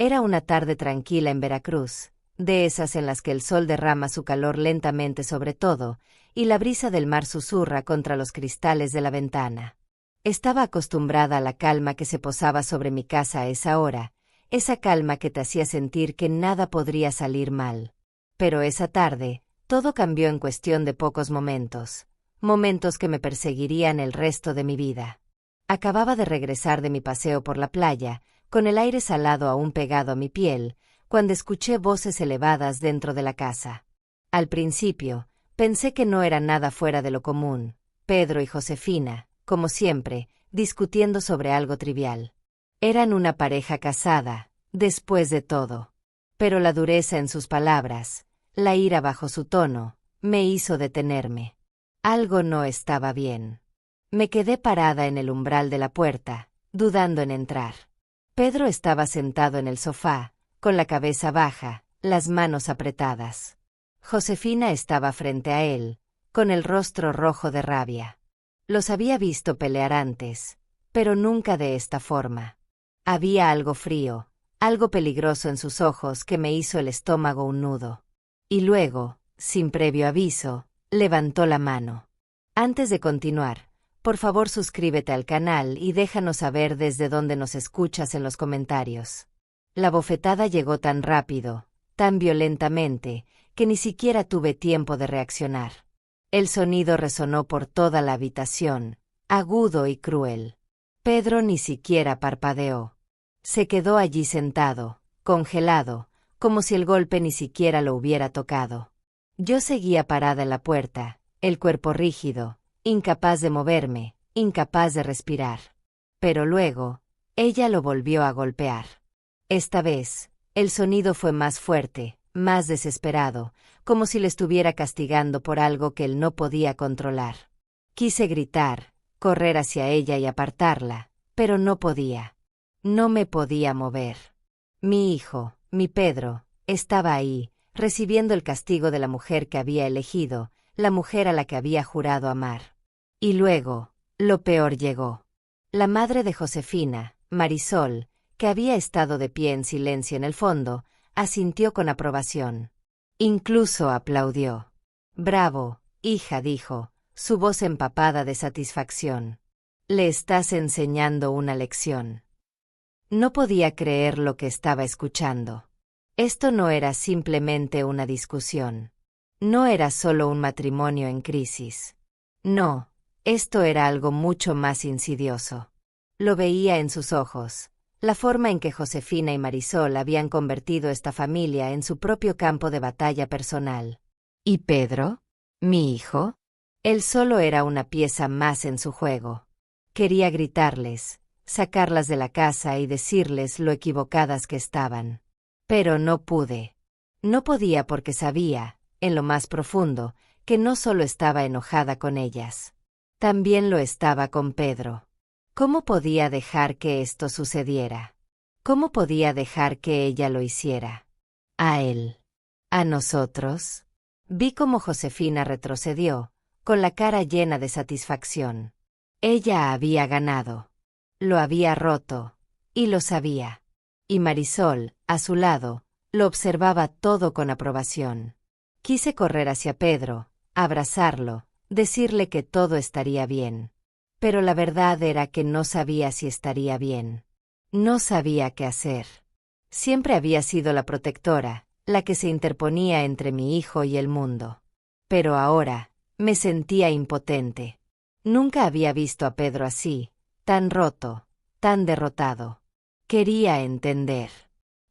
Era una tarde tranquila en Veracruz, de esas en las que el sol derrama su calor lentamente sobre todo, y la brisa del mar susurra contra los cristales de la ventana. Estaba acostumbrada a la calma que se posaba sobre mi casa a esa hora, esa calma que te hacía sentir que nada podría salir mal. Pero esa tarde, todo cambió en cuestión de pocos momentos, momentos que me perseguirían el resto de mi vida. Acababa de regresar de mi paseo por la playa, con el aire salado aún pegado a mi piel, cuando escuché voces elevadas dentro de la casa. Al principio, pensé que no era nada fuera de lo común, Pedro y Josefina, como siempre, discutiendo sobre algo trivial. Eran una pareja casada, después de todo. Pero la dureza en sus palabras, la ira bajo su tono, me hizo detenerme. Algo no estaba bien. Me quedé parada en el umbral de la puerta, dudando en entrar. Pedro estaba sentado en el sofá, con la cabeza baja, las manos apretadas. Josefina estaba frente a él, con el rostro rojo de rabia. Los había visto pelear antes, pero nunca de esta forma. Había algo frío, algo peligroso en sus ojos que me hizo el estómago un nudo. Y luego, sin previo aviso, levantó la mano. Antes de continuar, por favor suscríbete al canal y déjanos saber desde dónde nos escuchas en los comentarios. La bofetada llegó tan rápido, tan violentamente, que ni siquiera tuve tiempo de reaccionar. El sonido resonó por toda la habitación, agudo y cruel. Pedro ni siquiera parpadeó. Se quedó allí sentado, congelado, como si el golpe ni siquiera lo hubiera tocado. Yo seguía parada en la puerta, el cuerpo rígido, incapaz de moverme, incapaz de respirar. Pero luego, ella lo volvió a golpear. Esta vez, el sonido fue más fuerte, más desesperado, como si le estuviera castigando por algo que él no podía controlar. Quise gritar, correr hacia ella y apartarla, pero no podía. No me podía mover. Mi hijo, mi Pedro, estaba ahí, recibiendo el castigo de la mujer que había elegido, la mujer a la que había jurado amar. Y luego, lo peor llegó. La madre de Josefina, Marisol, que había estado de pie en silencio en el fondo, asintió con aprobación. Incluso aplaudió. «Bravo, hija», dijo, su voz empapada de satisfacción. «Le estás enseñando una lección». No podía creer lo que estaba escuchando. Esto no era simplemente una discusión. No era solo un matrimonio en crisis. No, esto era algo mucho más insidioso. Lo veía en sus ojos, la forma en que Josefina y Marisol habían convertido esta familia en su propio campo de batalla personal. ¿Y Pedro? ¿Mi hijo? Él solo era una pieza más en su juego. Quería gritarles, sacarlas de la casa y decirles lo equivocadas que estaban. Pero no pude. No podía porque sabía, en lo más profundo, que no solo estaba enojada con ellas. También lo estaba con Pedro. ¿Cómo podía dejar que esto sucediera? ¿Cómo podía dejar que ella lo hiciera? ¿A él? ¿A nosotros? Vi cómo Josefina retrocedió, con la cara llena de satisfacción. Ella había ganado. Lo había roto, y lo sabía. Y Marisol, a su lado, lo observaba todo con aprobación. Quise correr hacia Pedro, abrazarlo, decirle que todo estaría bien. Pero la verdad era que no sabía si estaría bien. No sabía qué hacer. Siempre había sido la protectora, la que se interponía entre mi hijo y el mundo. Pero ahora, me sentía impotente. Nunca había visto a Pedro así, tan roto, tan derrotado. Quería entender.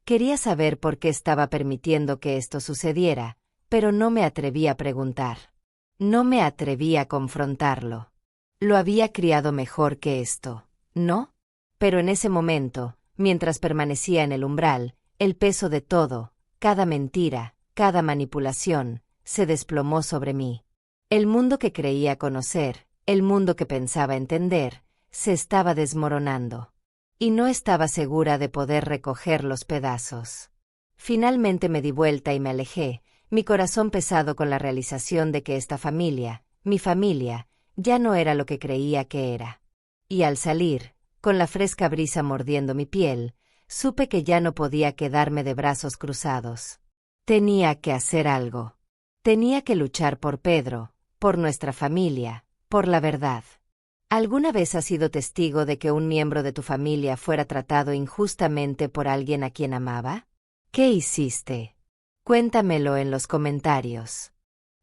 Quería saber por qué estaba permitiendo que esto sucediera, pero no me atreví a preguntar. No me atreví a confrontarlo. Lo había criado mejor que esto, ¿no? Pero en ese momento, mientras permanecía en el umbral, el peso de todo, cada mentira, cada manipulación, se desplomó sobre mí. El mundo que creía conocer, el mundo que pensaba entender, se estaba desmoronando. Y no estaba segura de poder recoger los pedazos. Finalmente me di vuelta y me alejé, mi corazón pesado con la realización de que esta familia, mi familia, ya no era lo que creía que era. Y al salir, con la fresca brisa mordiendo mi piel, Supe que ya no podía quedarme de brazos cruzados. Tenía que hacer algo. Tenía que luchar por Pedro, por nuestra familia, por la verdad. ¿Alguna vez has sido testigo de que un miembro de tu familia fuera tratado injustamente por alguien a quien amaba? ¿Qué hiciste? Cuéntamelo en los comentarios.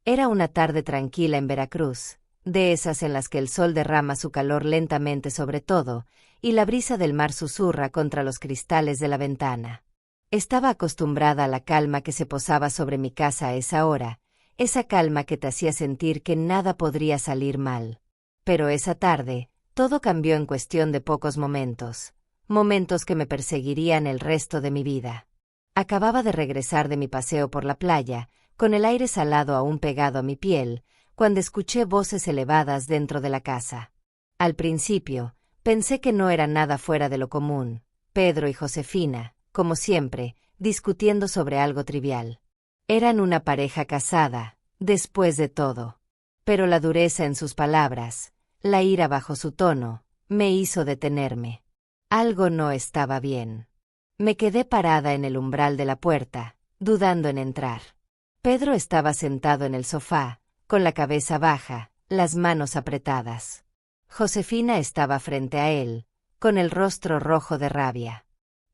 Era una tarde tranquila en Veracruz, de esas en las que el sol derrama su calor lentamente sobre todo, y la brisa del mar susurra contra los cristales de la ventana. Estaba acostumbrada a la calma que se posaba sobre mi casa a esa hora, esa calma que te hacía sentir que nada podría salir mal. Pero esa tarde, todo cambió en cuestión de pocos momentos, momentos que me perseguirían el resto de mi vida. Acababa de regresar de mi paseo por la playa, con el aire salado aún pegado a mi piel, cuando escuché voces elevadas dentro de la casa. Al principio, pensé que no era nada fuera de lo común, Pedro y Josefina, como siempre, discutiendo sobre algo trivial. Eran una pareja casada, después de todo. Pero la dureza en sus palabras, la ira bajo su tono, me hizo detenerme. Algo no estaba bien. Me quedé parada en el umbral de la puerta, dudando en entrar. Pedro estaba sentado en el sofá, con la cabeza baja, las manos apretadas. Josefina estaba frente a él, con el rostro rojo de rabia.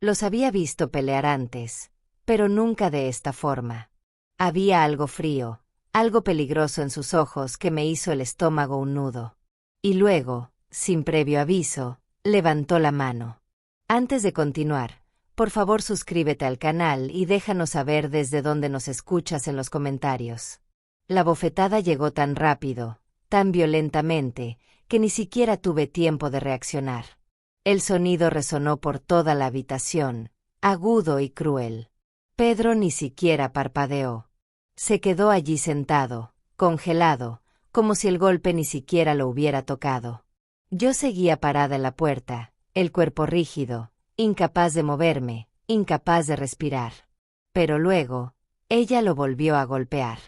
Los había visto pelear antes, pero nunca de esta forma. Había algo frío, algo peligroso en sus ojos que me hizo el estómago un nudo. Y luego, sin previo aviso, levantó la mano. Antes de continuar, por favor suscríbete al canal y déjanos saber desde dónde nos escuchas en los comentarios. La bofetada llegó tan rápido, tan violentamente, que ni siquiera tuve tiempo de reaccionar. El sonido resonó por toda la habitación, agudo y cruel. Pedro ni siquiera parpadeó. Se quedó allí sentado, congelado, como si el golpe ni siquiera lo hubiera tocado. Yo seguía parada en la puerta, el cuerpo rígido, incapaz de moverme, incapaz de respirar. Pero luego, ella lo volvió a golpear.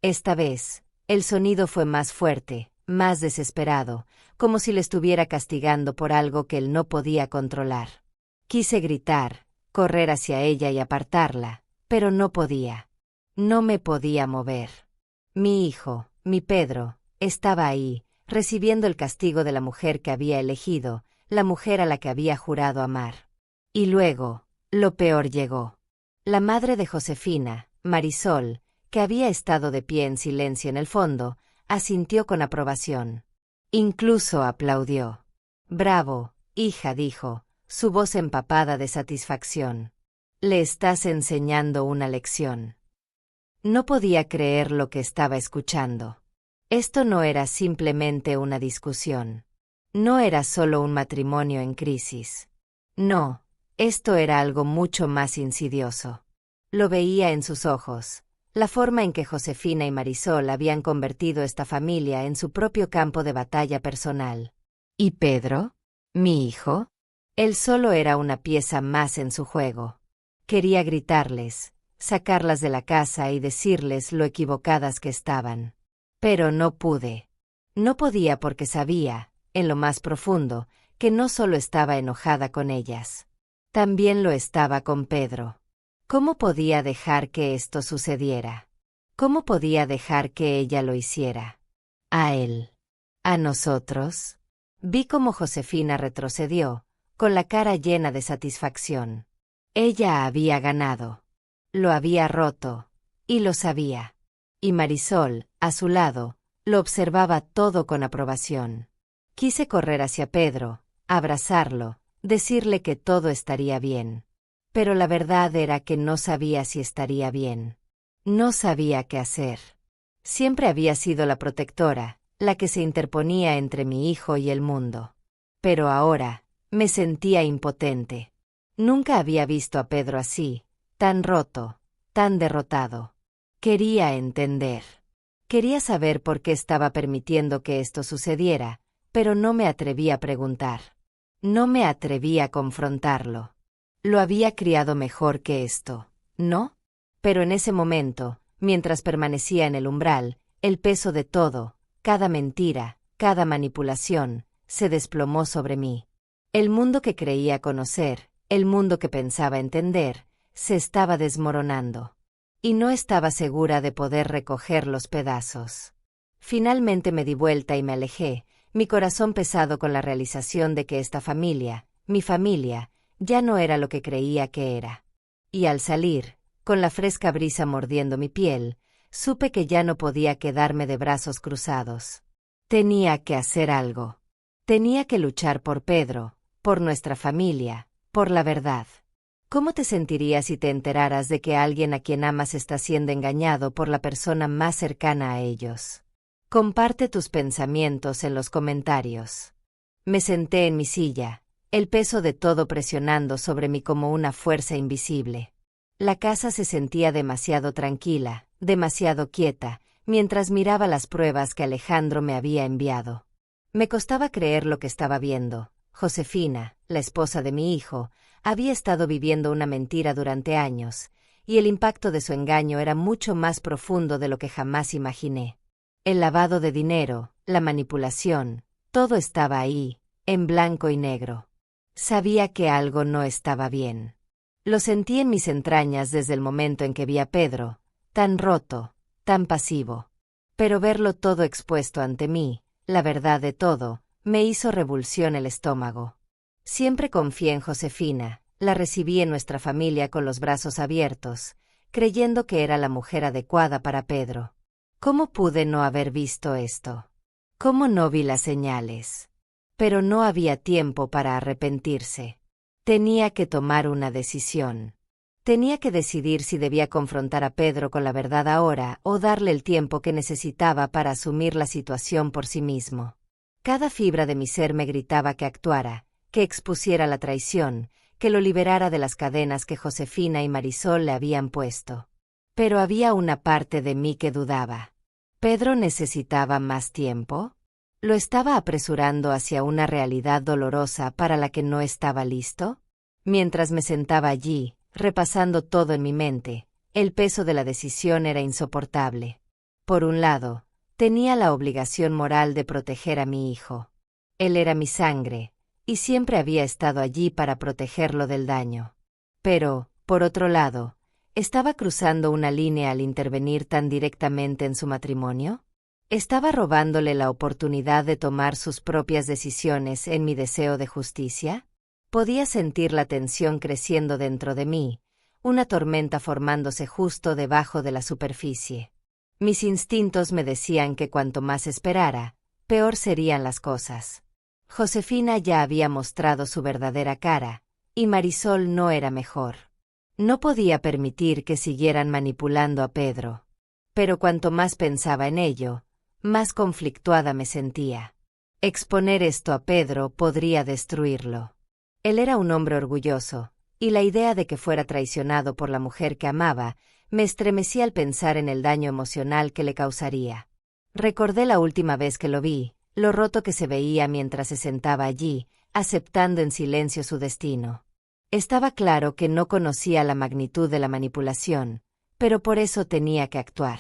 Esta vez, el sonido fue más fuerte, más desesperado, como si le estuviera castigando por algo que él no podía controlar. Quise gritar, correr hacia ella y apartarla, pero no podía. No me podía mover. Mi hijo, mi Pedro, estaba ahí, recibiendo el castigo de la mujer que había elegido, la mujer a la que había jurado amar. Y luego, lo peor llegó. La madre de Josefina, Marisol, que había estado de pie en silencio en el fondo, asintió con aprobación. Incluso aplaudió. «Bravo, hija», dijo, su voz empapada de satisfacción. «Le estás enseñando una lección». No podía creer lo que estaba escuchando. Esto no era simplemente una discusión. No era solo un matrimonio en crisis. No, esto era algo mucho más insidioso. Lo veía en sus ojos, la forma en que Josefina y Marisol habían convertido esta familia en su propio campo de batalla personal. ¿Y Pedro? ¿Mi hijo? Él solo era una pieza más en su juego. Quería gritarles, sacarlas de la casa y decirles lo equivocadas que estaban. Pero no pude. No podía porque sabía, en lo más profundo, que no solo estaba enojada con ellas. También lo estaba con Pedro. ¿Cómo podía dejar que esto sucediera? ¿Cómo podía dejar que ella lo hiciera? ¿A él? ¿A nosotros? Vi cómo Josefina retrocedió, con la cara llena de satisfacción. Ella había ganado. Lo había roto, y lo sabía. Y Marisol, a su lado, lo observaba todo con aprobación. Quise correr hacia Pedro, abrazarlo, decirle que todo estaría bien. Pero la verdad era que no sabía si estaría bien. No sabía qué hacer. Siempre había sido la protectora, la que se interponía entre mi hijo y el mundo. Pero ahora, me sentía impotente. Nunca había visto a Pedro así, tan roto, tan derrotado. Quería entender. Quería saber por qué estaba permitiendo que esto sucediera, pero no me atreví a preguntar. No me atreví a confrontarlo. Lo había criado mejor que esto, ¿no? Pero en ese momento, mientras permanecía en el umbral, el peso de todo, cada mentira, cada manipulación, se desplomó sobre mí. El mundo que creía conocer, El mundo que pensaba entender se estaba desmoronando. Y no estaba segura de poder recoger los pedazos. Finalmente me di vuelta y me alejé, mi corazón pesado con la realización de que esta familia, mi familia, ya no era lo que creía que era. Y al salir, con la fresca brisa mordiendo mi piel, supe que ya no podía quedarme de brazos cruzados. Tenía que hacer algo. Tenía que luchar por Pedro, por nuestra familia, por la verdad. ¿Cómo te sentirías si te enteraras de que alguien a quien amas está siendo engañado por la persona más cercana a ellos? Comparte tus pensamientos en los comentarios. Me senté en mi silla, el peso de todo presionando sobre mí como una fuerza invisible. La casa se sentía demasiado tranquila, demasiado quieta, mientras miraba las pruebas que Alejandro me había enviado. Me costaba creer lo que estaba viendo. Josefina, la esposa de mi hijo, había estado viviendo una mentira durante años, y el impacto de su engaño era mucho más profundo de lo que jamás imaginé. El lavado de dinero, la manipulación, todo estaba ahí, en blanco y negro. Sabía que algo no estaba bien. Lo sentí en mis entrañas desde el momento en que vi a Pedro, tan roto, tan pasivo. Pero verlo todo expuesto ante mí, la verdad de todo, me hizo revulsión el estómago. Siempre confié en Josefina, la recibí en nuestra familia con los brazos abiertos, creyendo que era la mujer adecuada para Pedro. ¿Cómo pude no haber visto esto? ¿Cómo no vi las señales? Pero no había tiempo para arrepentirse. Tenía que tomar una decisión. Tenía que decidir si debía confrontar a Pedro con la verdad ahora o darle el tiempo que necesitaba para asumir la situación por sí mismo. Cada fibra de mi ser me gritaba que actuara, que expusiera la traición, que lo liberara de las cadenas que Josefina y Marisol le habían puesto. Pero había una parte de mí que dudaba. ¿Pedro necesitaba más tiempo? ¿Lo estaba apresurando hacia una realidad dolorosa para la que no estaba listo? Mientras me sentaba allí, repasando todo en mi mente, el peso de la decisión era insoportable. Por un lado, tenía la obligación moral de proteger a mi hijo. Él era mi sangre, y siempre había estado allí para protegerlo del daño. Pero, por otro lado, ¿estaba cruzando una línea al intervenir tan directamente en su matrimonio? ¿Estaba robándole la oportunidad de tomar sus propias decisiones en mi deseo de justicia? Podía sentir la tensión creciendo dentro de mí, una tormenta formándose justo debajo de la superficie. Mis instintos me decían que cuanto más esperara, peor serían las cosas. Josefina ya había mostrado su verdadera cara, y Marisol no era mejor. No podía permitir que siguieran manipulando a Pedro. Pero cuanto más pensaba en ello, más conflictuada me sentía. Exponer esto a Pedro podría destruirlo. Él era un hombre orgulloso, y la idea de que fuera traicionado por la mujer que amaba me estremecía al pensar en el daño emocional que le causaría. Recordé la última vez que lo vi, lo roto que se veía mientras se sentaba allí, aceptando en silencio su destino. Estaba claro que no conocía la magnitud de la manipulación, pero por eso tenía que actuar.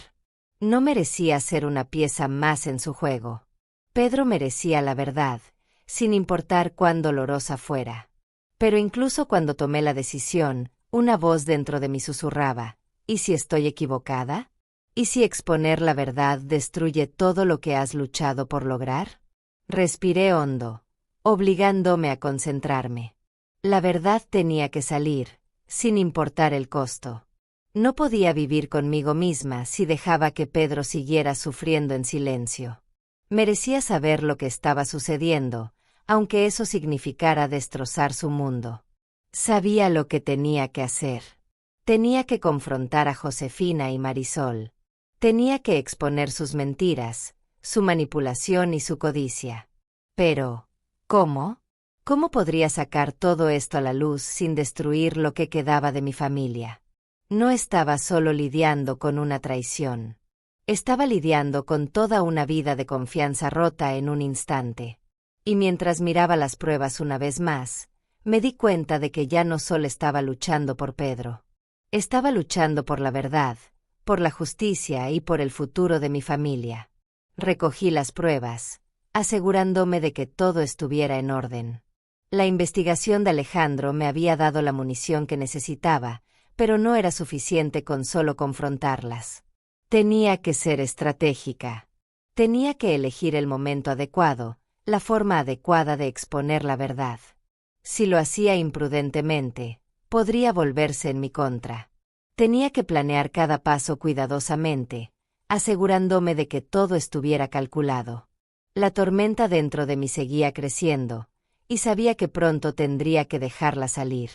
No merecía ser una pieza más en su juego. Pedro merecía la verdad, sin importar cuán dolorosa fuera. Pero incluso cuando tomé la decisión, una voz dentro de mí susurraba, ¿y si estoy equivocada? ¿Y si exponer la verdad destruye todo lo que has luchado por lograr? Respiré hondo, obligándome a concentrarme. La verdad tenía que salir, sin importar el costo. No podía vivir conmigo misma si dejaba que Pedro siguiera sufriendo en silencio. Merecía saber lo que estaba sucediendo, aunque eso significara destrozar su mundo. Sabía lo que tenía que hacer. Tenía que confrontar a Josefina y Marisol. Tenía que exponer sus mentiras, su manipulación y su codicia. Pero, ¿cómo? ¿Cómo podría sacar todo esto a la luz sin destruir lo que quedaba de mi familia? No estaba solo lidiando con una traición. Estaba lidiando con toda una vida de confianza rota en un instante. Y mientras miraba las pruebas una vez más, me di cuenta de que ya no solo estaba luchando por Pedro. Estaba luchando por la verdad, por la justicia y por el futuro de mi familia. Recogí las pruebas, asegurándome de que todo estuviera en orden. La investigación de Alejandro me había dado la munición que necesitaba, pero no era suficiente con solo confrontarlas. Tenía que ser estratégica. Tenía que elegir el momento adecuado, la forma adecuada de exponer la verdad. Si lo hacía imprudentemente, podría volverse en mi contra. Tenía que planear cada paso cuidadosamente, asegurándome de que todo estuviera calculado. La tormenta dentro de mí seguía creciendo, y sabía que pronto tendría que dejarla salir.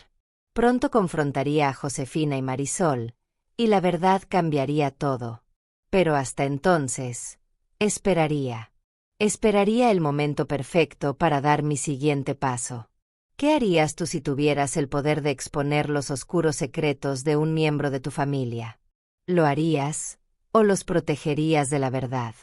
Pronto confrontaría a Josefina y Marisol, y la verdad cambiaría todo. Pero hasta entonces, esperaría. Esperaría el momento perfecto para dar mi siguiente paso. ¿Qué harías tú si tuvieras el poder de exponer los oscuros secretos de un miembro de tu familia? ¿Lo harías, o los protegerías de la verdad?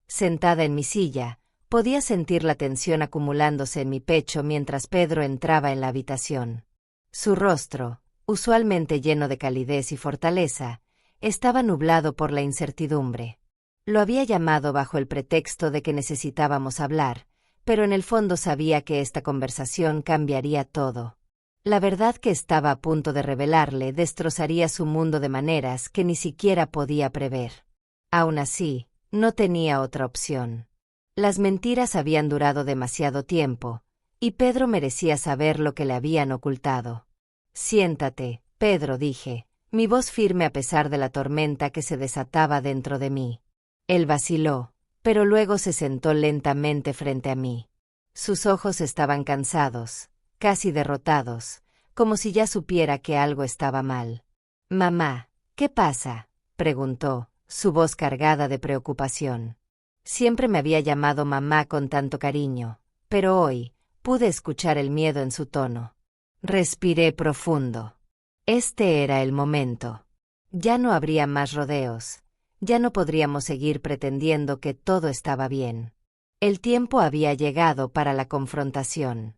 Sentada en mi silla, podía sentir la tensión acumulándose en mi pecho mientras Pedro entraba en la habitación. Su rostro, usualmente lleno de calidez y fortaleza, estaba nublado por la incertidumbre. Lo había llamado bajo el pretexto de que necesitábamos hablar, pero en el fondo sabía que esta conversación cambiaría todo. La verdad que estaba a punto de revelarle destrozaría su mundo de maneras que ni siquiera podía prever. Aún así, no tenía otra opción. Las mentiras habían durado demasiado tiempo, y Pedro merecía saber lo que le habían ocultado. «Siéntate, Pedro», dije, mi voz firme a pesar de la tormenta que se desataba dentro de mí. Él vaciló, pero luego se sentó lentamente frente a mí. Sus ojos estaban cansados, casi derrotados, como si ya supiera que algo estaba mal. «Mamá, ¿qué pasa?», preguntó, su voz cargada de preocupación. Siempre me había llamado mamá con tanto cariño, pero hoy pude escuchar el miedo en su tono. Respiré profundo. Este era el momento. Ya no habría más rodeos. Ya no podríamos seguir pretendiendo que todo estaba bien. El tiempo había llegado para la confrontación.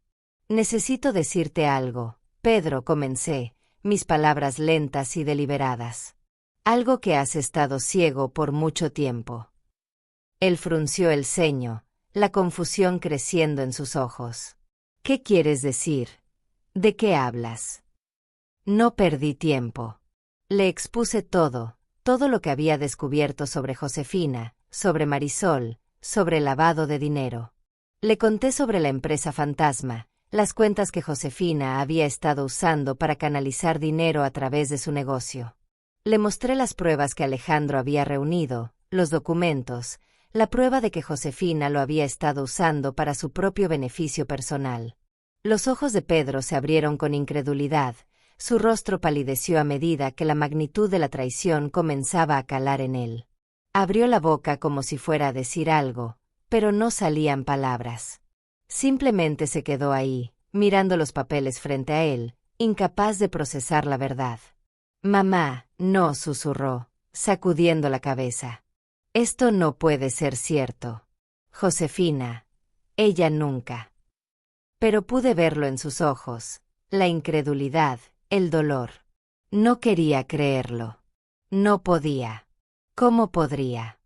«Necesito decirte algo, Pedro», comencé, mis palabras lentas y deliberadas. «Algo que has estado ciego por mucho tiempo». Él frunció el ceño, la confusión creciendo en sus ojos. «¿Qué quieres decir? ¿De qué hablas?» No perdí tiempo. Le expuse todo lo que había descubierto sobre Josefina, sobre Marisol, sobre el lavado de dinero. Le conté sobre la empresa fantasma, las cuentas que Josefina había estado usando para canalizar dinero a través de su negocio. Le mostré las pruebas que Alejandro había reunido, los documentos, la prueba de que Josefina lo había estado usando para su propio beneficio personal. Los ojos de Pedro se abrieron con incredulidad, su rostro palideció a medida que la magnitud de la traición comenzaba a calar en él. Abrió la boca como si fuera a decir algo, pero no salían palabras. Simplemente se quedó ahí, mirando los papeles frente a él, incapaz de procesar la verdad. «Mamá, no», susurró, sacudiendo la cabeza. «Esto no puede ser cierto. Josefina, ella nunca». Pero pude verlo en sus ojos, la incredulidad, el dolor. No quería creerlo. No podía. ¿Cómo podría?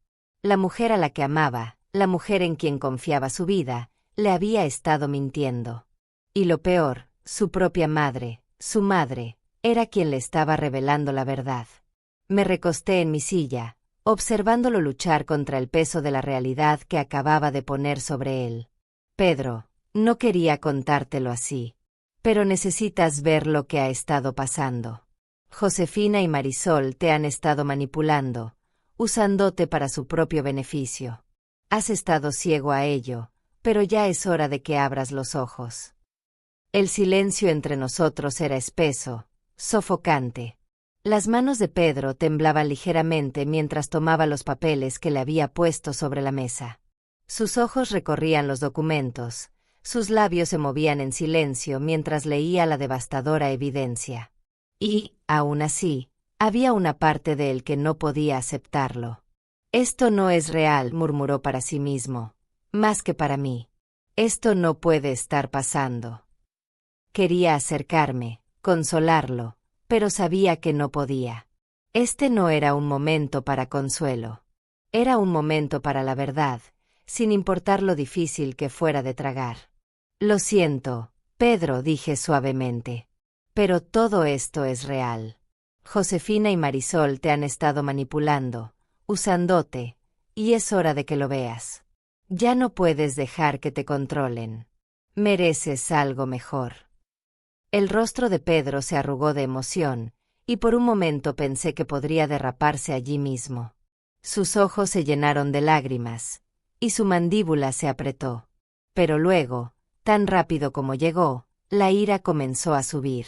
La mujer a la que amaba, la mujer en quien confiaba su vida, le había estado mintiendo. Y lo peor, su propia madre, su madre, era quien le estaba revelando la verdad. Me recosté en mi silla, observándolo luchar contra el peso de la realidad que acababa de poner sobre él. «Pedro, no quería contártelo así. Pero necesitas ver lo que ha estado pasando. Josefina y Marisol te han estado manipulando, usándote para su propio beneficio. Has estado ciego a ello, pero ya es hora de que abras los ojos». El silencio entre nosotros era espeso, sofocante. Las manos de Pedro temblaban ligeramente mientras tomaba los papeles que le había puesto sobre la mesa. Sus ojos recorrían los documentos, sus labios se movían en silencio mientras leía la devastadora evidencia. Y, aún así, había una parte de él que no podía aceptarlo. «Esto no es real», murmuró para sí mismo, «más que para mí. Esto no puede estar pasando». Quería acercarme, consolarlo, pero sabía que no podía. Este no era un momento para consuelo. Era un momento para la verdad, sin importar lo difícil que fuera de tragar. «Lo siento, Pedro, dije suavemente. Pero todo esto es real. Josefina y Marisol te han estado manipulando, usándote, y es hora de que lo veas. Ya no puedes dejar que te controlen. Mereces algo mejor. El rostro de Pedro se arrugó de emoción, y por un momento pensé que podría derraparse allí mismo. Sus ojos se llenaron de lágrimas, y su mandíbula se apretó. Pero luego, tan rápido como llegó, la ira comenzó a subir.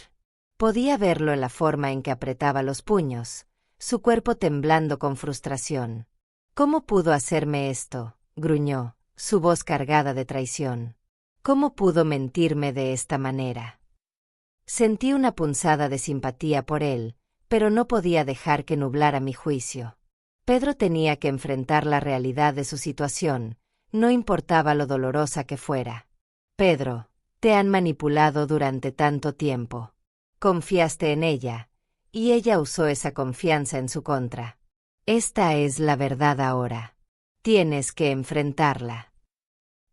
Podía verlo en la forma en que apretaba los puños, su cuerpo temblando con frustración. ¿Cómo pudo hacerme esto?, gruñó, su voz cargada de traición. ¿Cómo pudo mentirme de esta manera? Sentí una punzada de simpatía por él, pero no podía dejar que nublara mi juicio. Pedro tenía que enfrentar la realidad de su situación, no importaba lo dolorosa que fuera. Pedro, te han manipulado durante tanto tiempo. Confiaste en ella, y ella usó esa confianza en su contra. Esta es la verdad ahora. Tienes que enfrentarla.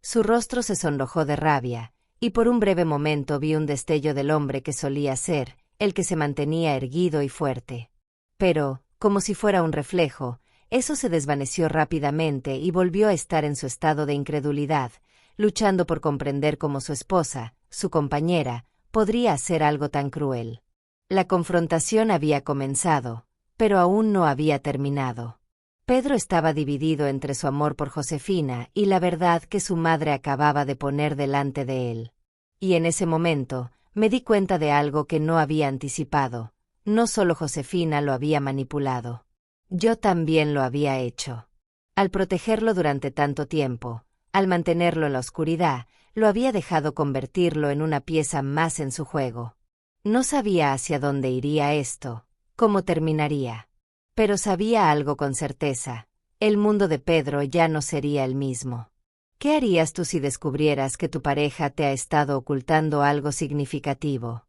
Su rostro se sonrojó de rabia, y por un breve momento vi un destello del hombre que solía ser, el que se mantenía erguido y fuerte. Pero, como si fuera un reflejo, eso se desvaneció rápidamente y volvió a estar en su estado de incredulidad, luchando por comprender cómo su esposa, su compañera, podría hacer algo tan cruel. La confrontación había comenzado, pero aún no había terminado. Pedro estaba dividido entre su amor por Josefina y la verdad que su madre acababa de poner delante de él. Y en ese momento, me di cuenta de algo que no había anticipado. No solo Josefina lo había manipulado. Yo también lo había hecho. Al protegerlo durante tanto tiempo, al mantenerlo en la oscuridad, lo había dejado convertirlo en una pieza más en su juego. No sabía hacia dónde iría esto, cómo terminaría. Pero sabía algo con certeza: el mundo de Pedro ya no sería el mismo. ¿Qué harías tú si descubrieras que tu pareja te ha estado ocultando algo significativo?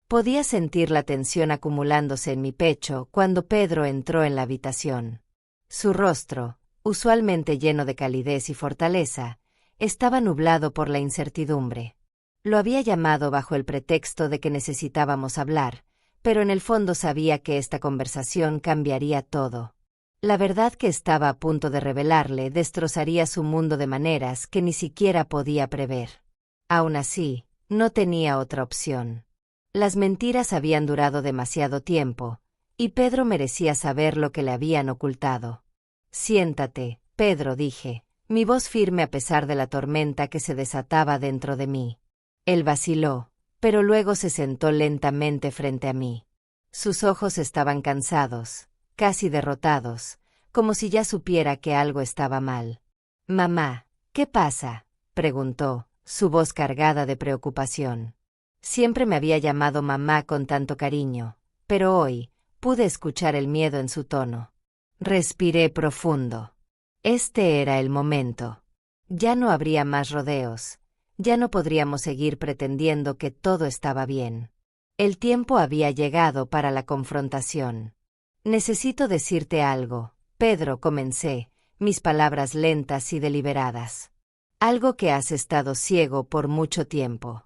Podía sentir la tensión acumulándose en mi pecho cuando Pedro entró en la habitación. Su rostro, usualmente lleno de calidez y fortaleza, estaba nublado por la incertidumbre. Lo había llamado bajo el pretexto de que necesitábamos hablar, pero en el fondo sabía que esta conversación cambiaría todo. La verdad que estaba a punto de revelarle destrozaría su mundo de maneras que ni siquiera podía prever. Aún así, no tenía otra opción. Las mentiras habían durado demasiado tiempo, y Pedro merecía saber lo que le habían ocultado. Siéntate, Pedro, dije, mi voz firme a pesar de la tormenta que se desataba dentro de mí. Él vaciló, pero luego se sentó lentamente frente a mí. Sus ojos estaban cansados, casi derrotados, como si ya supiera que algo estaba mal. «Mamá, ¿qué pasa?», preguntó, su voz cargada de preocupación. Siempre me había llamado mamá con tanto cariño, pero hoy pude escuchar el miedo en su tono. Respiré profundo. Este era el momento. Ya no habría más rodeos. Ya no podríamos seguir pretendiendo que todo estaba bien. El tiempo había llegado para la confrontación. Necesito decirte algo, Pedro, comencé, mis palabras lentas y deliberadas. Algo que has estado ciego por mucho tiempo.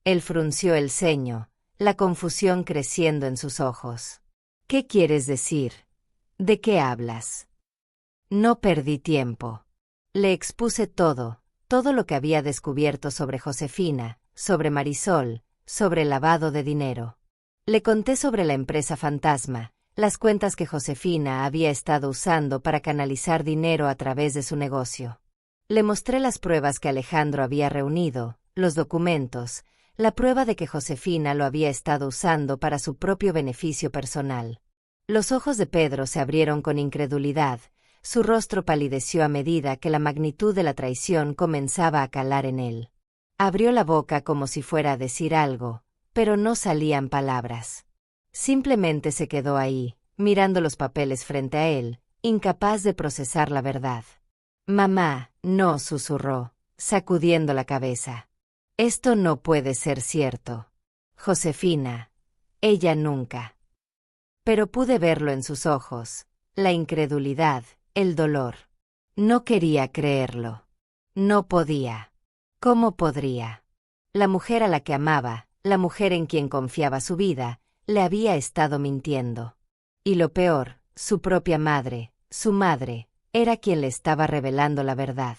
Él frunció el ceño, la confusión creciendo en sus ojos. ¿Qué quieres decir? ¿De qué hablas? No perdí tiempo. Le expuse todo lo que había descubierto sobre Josefina, sobre Marisol, sobre el lavado de dinero. Le conté sobre la empresa fantasma, las cuentas que Josefina había estado usando para canalizar dinero a través de su negocio. Le mostré las pruebas que Alejandro había reunido, los documentos, la prueba de que Josefina lo había estado usando para su propio beneficio personal. Los ojos de Pedro se abrieron con incredulidad, su rostro palideció a medida que la magnitud de la traición comenzaba a calar en él. Abrió la boca como si fuera a decir algo, pero no salían palabras. Simplemente se quedó ahí, mirando los papeles frente a él, incapaz de procesar la verdad. «Mamá, no», susurró, sacudiendo la cabeza. «Esto no puede ser cierto. Josefina, ella nunca». Pero pude verlo en sus ojos, la incredulidad, el dolor. No quería creerlo. No podía. ¿Cómo podría? La mujer a la que amaba, la mujer en quien confiaba su vida, le había estado mintiendo. Y lo peor, su propia madre, su madre, era quien le estaba revelando la verdad.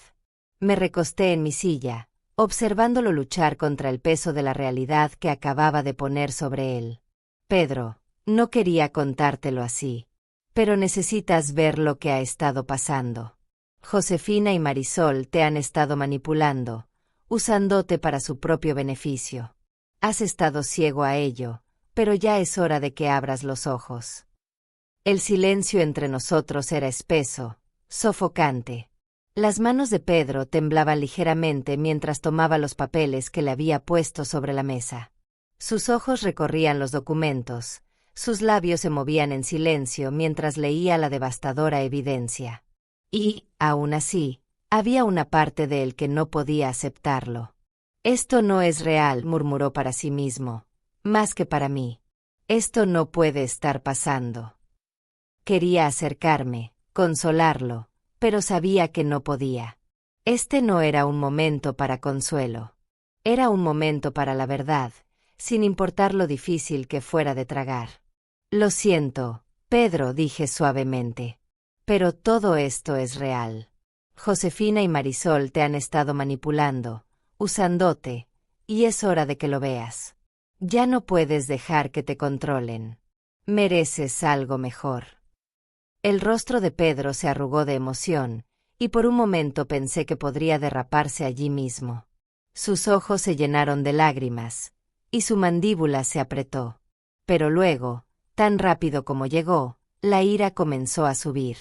Me recosté en mi silla, observándolo luchar contra el peso de la realidad que acababa de poner sobre él. Pedro, no quería contártelo así. Pero necesitas ver lo que ha estado pasando. Josefina y Marisol te han estado manipulando, usándote para su propio beneficio. Has estado ciego a ello, pero ya es hora de que abras los ojos. El silencio entre nosotros era espeso, sofocante. Las manos de Pedro temblaban ligeramente mientras tomaba los papeles que le había puesto sobre la mesa. Sus ojos recorrían los documentos, sus labios se movían en silencio mientras leía la devastadora evidencia. Y, aún así, había una parte de él que no podía aceptarlo. Esto no es real, murmuró para sí mismo, más que para mí. Esto no puede estar pasando. Quería acercarme, consolarlo, pero sabía que no podía. Este no era un momento para consuelo. Era un momento para la verdad, sin importar lo difícil que fuera de tragar. Lo siento, Pedro, dije suavemente. Pero todo esto es real. Josefina y Marisol te han estado manipulando, usándote, y es hora de que lo veas. Ya no puedes dejar que te controlen. Mereces algo mejor. El rostro de Pedro se arrugó de emoción, y por un momento pensé que podría derraparse allí mismo. Sus ojos se llenaron de lágrimas, y su mandíbula se apretó. Pero luego, tan rápido como llegó, la ira comenzó a subir.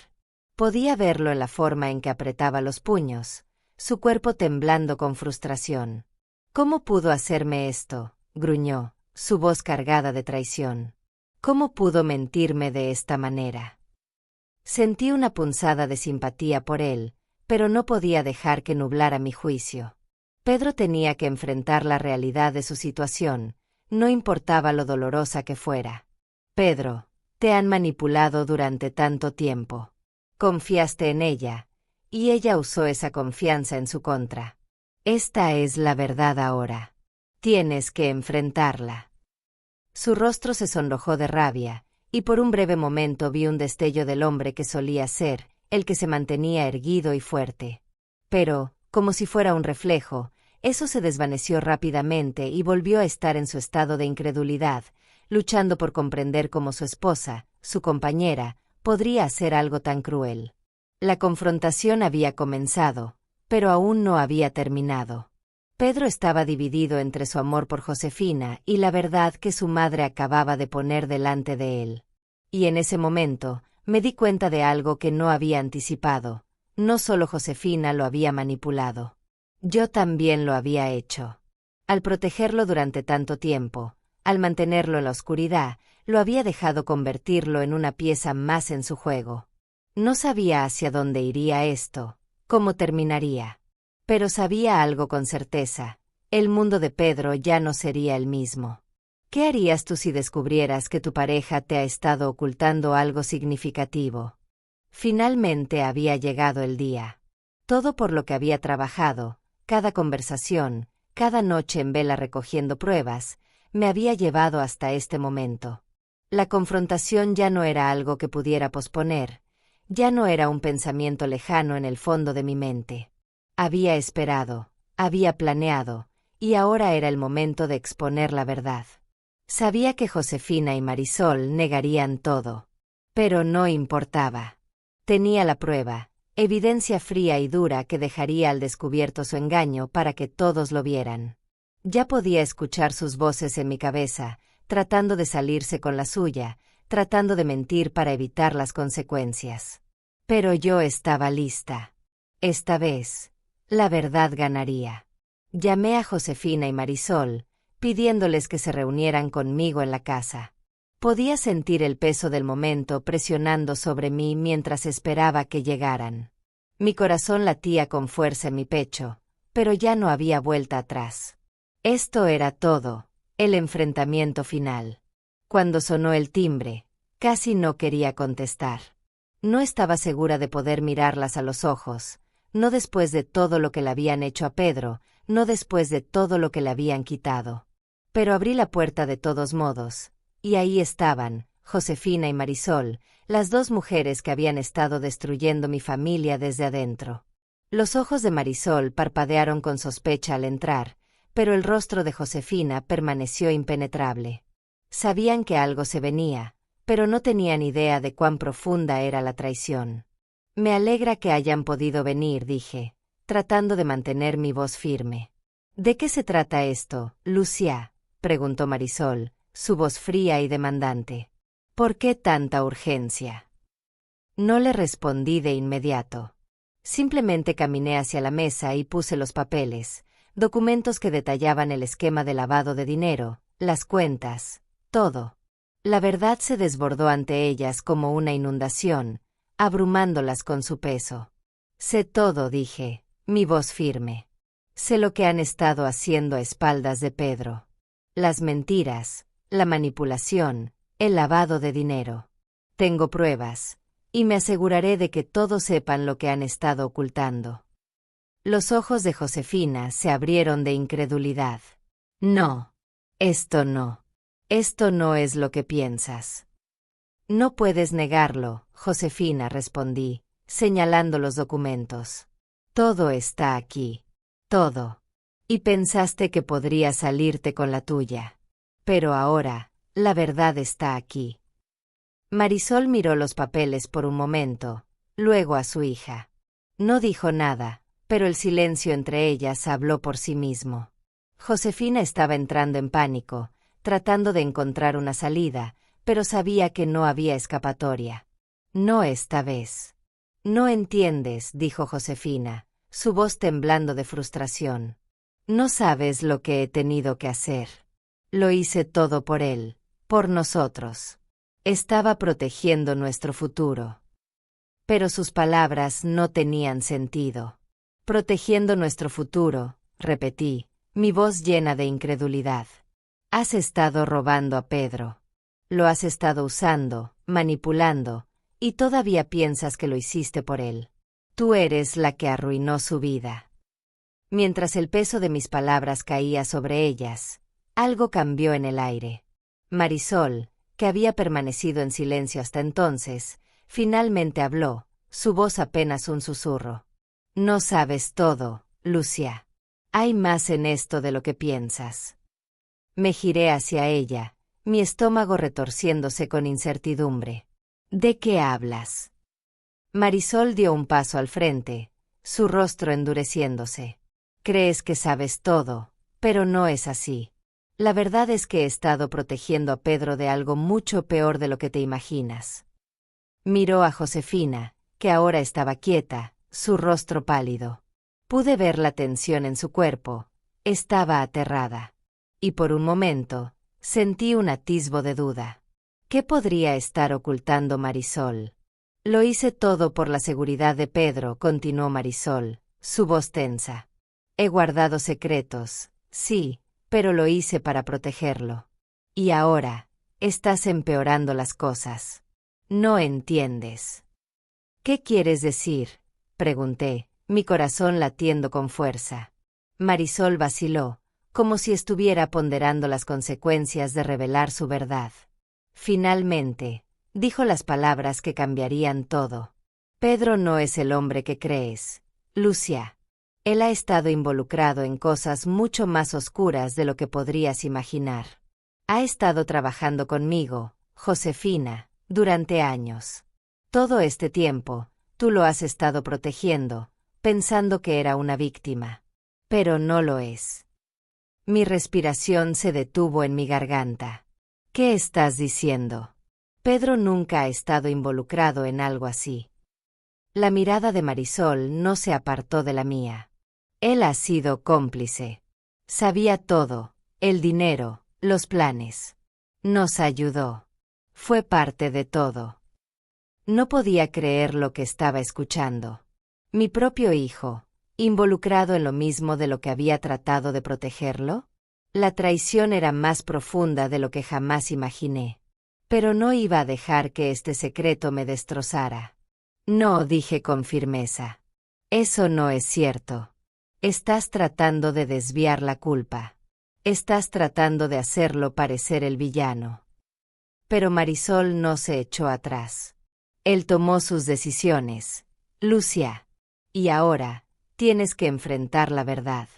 Podía verlo en la forma en que apretaba los puños, su cuerpo temblando con frustración. ¿Cómo pudo hacerme esto?, gruñó, su voz cargada de traición. ¿Cómo pudo mentirme de esta manera? Sentí una punzada de simpatía por él, pero no podía dejar que nublara mi juicio. Pedro tenía que enfrentar la realidad de su situación, no importaba lo dolorosa que fuera. Pedro, te han manipulado durante tanto tiempo. Confiaste en ella, y ella usó esa confianza en su contra. Esta es la verdad ahora. Tienes que enfrentarla. Su rostro se sonrojó de rabia, y por un breve momento vi un destello del hombre que solía ser, el que se mantenía erguido y fuerte. Pero, como si fuera un reflejo, eso se desvaneció rápidamente y volvió a estar en su estado de incredulidad, luchando por comprender cómo su esposa, su compañera, podría hacer algo tan cruel. La confrontación había comenzado, pero aún no había terminado. Pedro estaba dividido entre su amor por Josefina y la verdad que su madre acababa de poner delante de él. Y en ese momento, me di cuenta de algo que no había anticipado. No solo Josefina lo había manipulado. Yo también lo había hecho. Al protegerlo durante tanto tiempo, al mantenerlo en la oscuridad, lo había dejado convertirlo en una pieza más en su juego. No sabía hacia dónde iría esto, cómo terminaría. Pero sabía algo con certeza, el mundo de Pedro ya no sería el mismo. ¿Qué harías tú si descubrieras que tu pareja te ha estado ocultando algo significativo? Finalmente había llegado el día. Todo por lo que había trabajado, cada conversación, cada noche en vela recogiendo pruebas, me había llevado hasta este momento. La confrontación ya no era algo que pudiera posponer, ya no era un pensamiento lejano en el fondo de mi mente. Había esperado, había planeado, y ahora era el momento de exponer la verdad. Sabía que Josefina y Marisol negarían todo. Pero no importaba. Tenía la prueba, evidencia fría y dura que dejaría al descubierto su engaño para que todos lo vieran. Ya podía escuchar sus voces en mi cabeza, tratando de salirse con la suya, tratando de mentir para evitar las consecuencias. Pero yo estaba lista. Esta vez, la verdad ganaría. Llamé a Josefina y Marisol, pidiéndoles que se reunieran conmigo en la casa. Podía sentir el peso del momento presionando sobre mí mientras esperaba que llegaran. Mi corazón latía con fuerza en mi pecho, pero ya no había vuelta atrás. Esto era todo, el enfrentamiento final. Cuando sonó el timbre, casi no quería contestar. No estaba segura de poder mirarlas a los ojos, no después de todo lo que le habían hecho a Pedro, no después de todo lo que le habían quitado. Pero abrí la puerta de todos modos, y ahí estaban, Josefina y Marisol, las dos mujeres que habían estado destruyendo mi familia desde adentro. Los ojos de Marisol parpadearon con sospecha al entrar, pero el rostro de Josefina permaneció impenetrable. Sabían que algo se venía, pero no tenían idea de cuán profunda era la traición. Me alegra que hayan podido venir, dije, tratando de mantener mi voz firme. ¿De qué se trata esto, Lucia?, preguntó Marisol, su voz fría y demandante. ¿Por qué tanta urgencia? No le respondí de inmediato. Simplemente caminé hacia la mesa y puse los papeles, documentos que detallaban el esquema de lavado de dinero, las cuentas, todo. La verdad se desbordó ante ellas como una inundación, abrumándolas con su peso. Sé todo, dije, mi voz firme. Sé lo que han estado haciendo a espaldas de Pedro. Las mentiras, la manipulación, el lavado de dinero. Tengo pruebas, y me aseguraré de que todos sepan lo que han estado ocultando. Los ojos de Josefina se abrieron de incredulidad. No. Esto no. Esto no es lo que piensas. No puedes negarlo, Josefina, respondí, señalando los documentos. Todo está aquí. Todo. Y pensaste que podría salirte con la tuya. Pero ahora, la verdad está aquí. Marisol miró los papeles por un momento, luego a su hija. No dijo nada, pero el silencio entre ellas habló por sí mismo. Josefina estaba entrando en pánico, tratando de encontrar una salida, pero sabía que no había escapatoria. No esta vez. No entiendes, dijo Josefina, su voz temblando de frustración. No sabes lo que he tenido que hacer. Lo hice todo por él, por nosotros. Estaba protegiendo nuestro futuro. Pero sus palabras no tenían sentido. Protegiendo nuestro futuro, repetí, mi voz llena de incredulidad. Has estado robando a Pedro. Lo has estado usando, manipulando, y todavía piensas que lo hiciste por él. Tú eres la que arruinó su vida. Mientras el peso de mis palabras caía sobre ellas, algo cambió en el aire. Marisol, que había permanecido en silencio hasta entonces, finalmente habló, su voz apenas un susurro. No sabes todo, Lucia. Hay más en esto de lo que piensas. Me giré hacia ella, mi estómago retorciéndose con incertidumbre. ¿De qué hablas? Marisol dio un paso al frente, su rostro endureciéndose. Crees que sabes todo, pero no es así. La verdad es que he estado protegiendo a Pedro de algo mucho peor de lo que te imaginas. Miró a Josefina, que ahora estaba quieta, su rostro pálido. Pude ver la tensión en su cuerpo, estaba aterrada. Y por un momento, sentí un atisbo de duda. ¿Qué podría estar ocultando Marisol? Lo hice todo por la seguridad de Pedro, continuó Marisol, su voz tensa. He guardado secretos, sí, pero lo hice para protegerlo. Y ahora, estás empeorando las cosas. No entiendes. ¿Qué quieres decir?, pregunté, mi corazón latiendo con fuerza. Marisol vaciló, como si estuviera ponderando las consecuencias de revelar su verdad. Finalmente, dijo las palabras que cambiarían todo. Pedro no es el hombre que crees, Lucia. Él ha estado involucrado en cosas mucho más oscuras de lo que podrías imaginar. Ha estado trabajando conmigo, Josefina, durante años. Todo este tiempo, tú lo has estado protegiendo, pensando que era una víctima. Pero no lo es. Mi respiración se detuvo en mi garganta. ¿Qué estás diciendo? Pedro nunca ha estado involucrado en algo así. La mirada de Marisol no se apartó de la mía. Él ha sido cómplice. Sabía todo, el dinero, los planes. Nos ayudó. Fue parte de todo. No podía creer lo que estaba escuchando. Mi propio hijo, involucrado en lo mismo de lo que había tratado de protegerlo. La traición era más profunda de lo que jamás imaginé. Pero no iba a dejar que este secreto me destrozara. No, dije con firmeza. Eso no es cierto. Estás tratando de desviar la culpa. Estás tratando de hacerlo parecer el villano. Pero Marisol no se echó atrás. Él tomó sus decisiones. Lucia. Y ahora, tienes que enfrentar la verdad.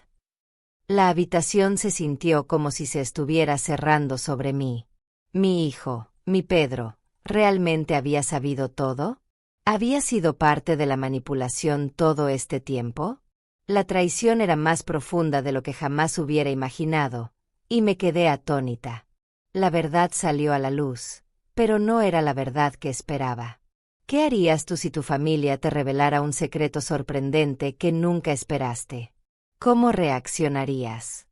La habitación se sintió como si se estuviera cerrando sobre mí. Mi hijo, mi Pedro, ¿realmente había sabido todo? ¿Había sido parte de la manipulación todo este tiempo? La traición era más profunda de lo que jamás hubiera imaginado, y me quedé atónita. La verdad salió a la luz, pero no era la verdad que esperaba. ¿Qué harías tú si tu familia te revelara un secreto sorprendente que nunca esperaste? ¿Cómo reaccionarías?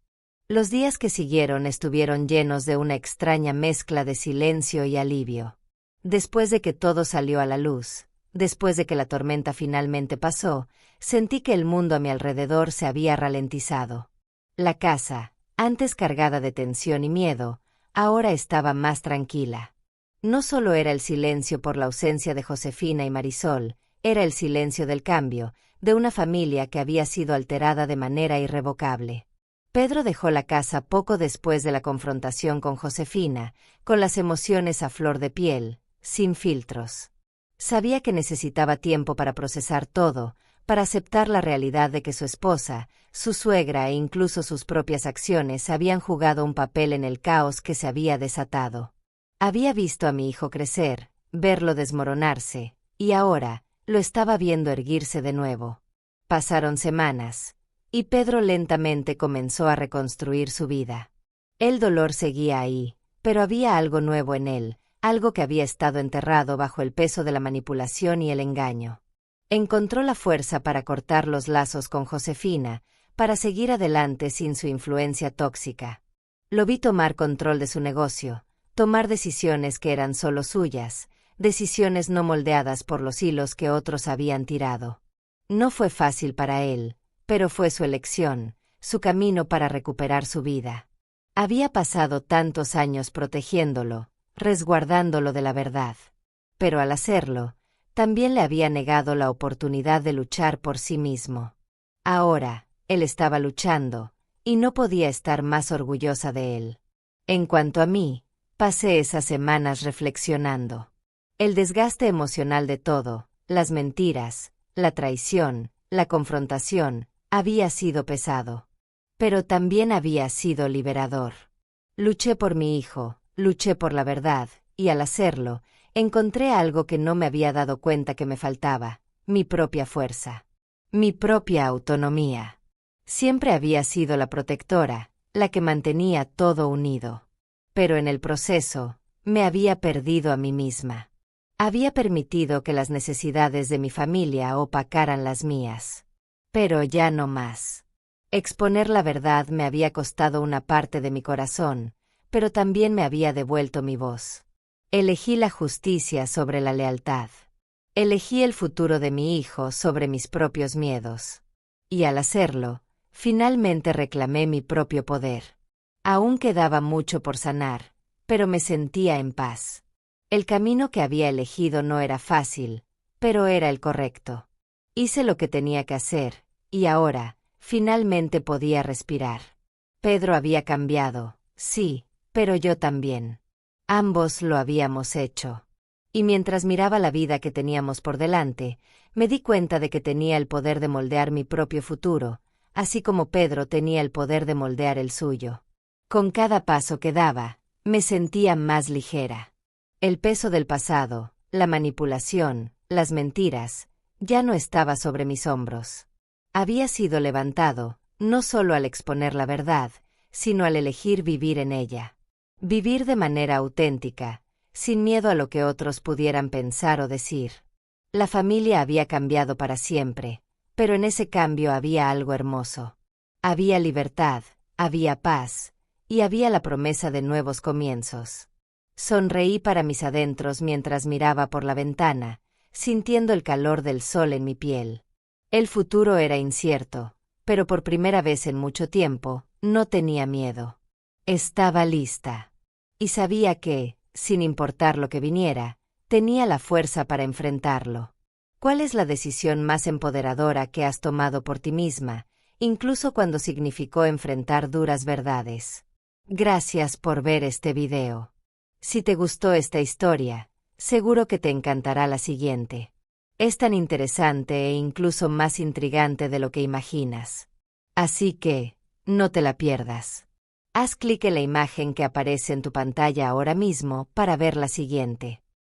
Los días que siguieron estuvieron llenos de una extraña mezcla de silencio y alivio. Después de que todo salió a la luz, después de que la tormenta finalmente pasó, sentí que el mundo a mi alrededor se había ralentizado. La casa, antes cargada de tensión y miedo, ahora estaba más tranquila. No solo era el silencio por la ausencia de Josefina y Marisol, era el silencio del cambio, de una familia que había sido alterada de manera irrevocable. Pedro dejó la casa poco después de la confrontación con Josefina, con las emociones a flor de piel, sin filtros. Sabía que necesitaba tiempo para procesar todo, para aceptar la realidad de que su esposa, su suegra e incluso sus propias acciones habían jugado un papel en el caos que se había desatado. Había visto a mi hijo crecer, verlo desmoronarse, y ahora, lo estaba viendo erguirse de nuevo. Pasaron semanas, y Pedro lentamente comenzó a reconstruir su vida. El dolor seguía ahí, pero había algo nuevo en él, algo que había estado enterrado bajo el peso de la manipulación y el engaño. Encontró la fuerza para cortar los lazos con Josefina, para seguir adelante sin su influencia tóxica. Lo vi tomar control de su negocio, tomar decisiones que eran solo suyas, decisiones no moldeadas por los hilos que otros habían tirado. No fue fácil para él, pero fue su elección, su camino para recuperar su vida. Había pasado tantos años protegiéndolo, resguardándolo de la verdad. Pero al hacerlo, también le había negado la oportunidad de luchar por sí mismo. Ahora, él estaba luchando, y no podía estar más orgullosa de él. En cuanto a mí, pasé esas semanas reflexionando. El desgaste emocional de todo, las mentiras, la traición, la confrontación, había sido pesado. Pero también había sido liberador. Luché por mi hijo, luché por la verdad, y al hacerlo, encontré algo que no me había dado cuenta que me faltaba, mi propia fuerza. Mi propia autonomía. Siempre había sido la protectora, la que mantenía todo unido. Pero en el proceso, me había perdido a mí misma. Había permitido que las necesidades de mi familia opacaran las mías. Pero ya no más. Exponer la verdad me había costado una parte de mi corazón, pero también me había devuelto mi voz. Elegí la justicia sobre la lealtad. Elegí el futuro de mi hijo sobre mis propios miedos. Y al hacerlo, finalmente reclamé mi propio poder. Aún quedaba mucho por sanar, pero me sentía en paz. El camino que había elegido no era fácil, pero era el correcto. Hice lo que tenía que hacer, y ahora, finalmente podía respirar. Pedro había cambiado, sí, pero yo también. Ambos lo habíamos hecho. Y mientras miraba la vida que teníamos por delante, me di cuenta de que tenía el poder de moldear mi propio futuro, así como Pedro tenía el poder de moldear el suyo. Con cada paso que daba, me sentía más ligera. El peso del pasado, la manipulación, las mentiras, ya no estaba sobre mis hombros. Había sido levantado, no solo al exponer la verdad, sino al elegir vivir en ella. Vivir de manera auténtica, sin miedo a lo que otros pudieran pensar o decir. La familia había cambiado para siempre, pero en ese cambio había algo hermoso. Había libertad, había paz, y había la promesa de nuevos comienzos. Sonreí para mis adentros mientras miraba por la ventana, sintiendo el calor del sol en mi piel. El futuro era incierto, pero por primera vez en mucho tiempo, no tenía miedo. Estaba lista. Y sabía que, sin importar lo que viniera, tenía la fuerza para enfrentarlo. ¿Cuál es la decisión más empoderadora que has tomado por ti misma, incluso cuando significó enfrentar duras verdades. Gracias por ver este video. Si te gustó esta historia, seguro que te encantará la siguiente. Es tan interesante e incluso más intrigante de lo que imaginas. Así que, no te la pierdas. Haz clic en la imagen que aparece en tu pantalla ahora mismo para ver la siguiente.